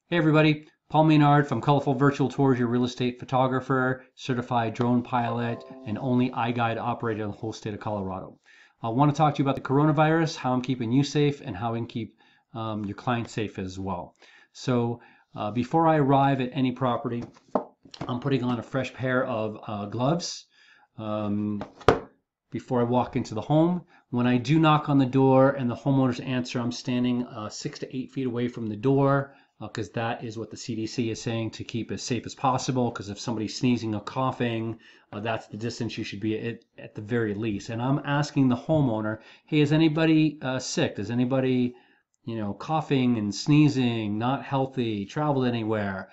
Hey everybody, Paul Maynard from Colorful Virtual Tours, your real estate photographer, certified drone pilot, and only iGuide operator in the whole state of Colorado. I want to talk to you about the coronavirus, how I'm keeping you safe, and how I can keep your clients safe as well. So before I arrive at any property, I'm putting on a fresh pair of gloves. Before I walk into the home. When I do knock on the door and the homeowners answer, I'm standing 6 to 8 feet away from the door because that is what the CDC is saying to keep as safe as possible. Because if somebody's sneezing or coughing, that's the distance you should be at the very least. And I'm asking the homeowner, hey, is anybody sick? Is anybody, coughing and sneezing, not healthy, traveled anywhere?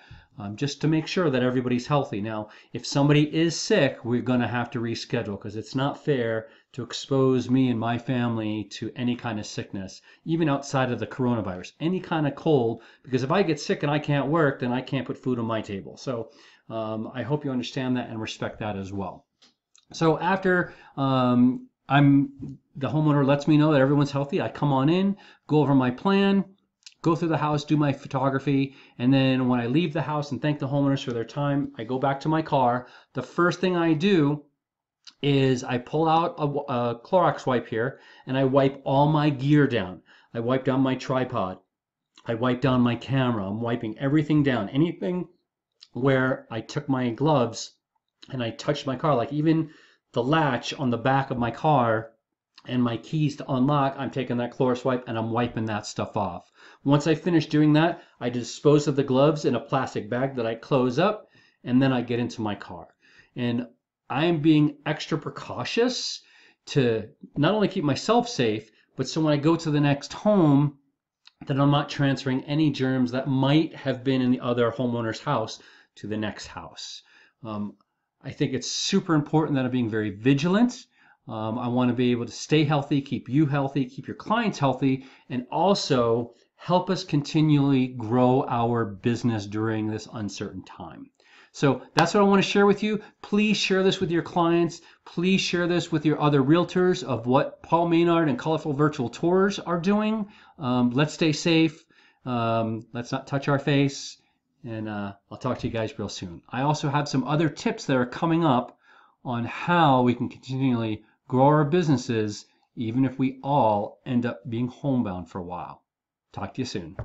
Just to make sure that everybody's healthy. Now, if somebody is sick, we're going to have to reschedule because it's not fair to expose me and my family to any kind of sickness, even outside of the coronavirus, any kind of cold, because if I get sick and I can't work, then I can't put food on my table. So I hope you understand that and respect that as well. So after the homeowner lets me know that everyone's healthy, I come on in, go over my plan, go through the house, do my photography, and then when I leave the house and thank the homeowners for their time, I go back to my car. The first thing I do is I pull out a Clorox wipe here and I wipe all my gear down. I wipe down my tripod. I wipe down my camera. I'm wiping everything down. Anything where I took my gloves and I touched my car, like even the latch on the back of my car and my keys to unlock, I'm taking that Clorox wipe and I'm wiping that stuff off. Once I finish doing that, I dispose of the gloves in a plastic bag that I close up, and then I get into my car. And I am being extra precautious to not only keep myself safe, but so when I go to the next home, that I'm not transferring any germs that might have been in the other homeowner's house to the next house. I think it's super important that I'm being very vigilant. I want to be able to stay healthy, keep you healthy, keep your clients healthy, and also help us continually grow our business during this uncertain time. So that's what I want to share with you. Please share this with your clients. Please share this with your other realtors of what Paul Maynard and Colorful Virtual Tours are doing. Let's stay safe. Let's not touch our face. And I'll talk to you guys real soon. I also have some other tips that are coming up on how we can continually grow our businesses even if we all end up being homebound for a while. Talk to you soon.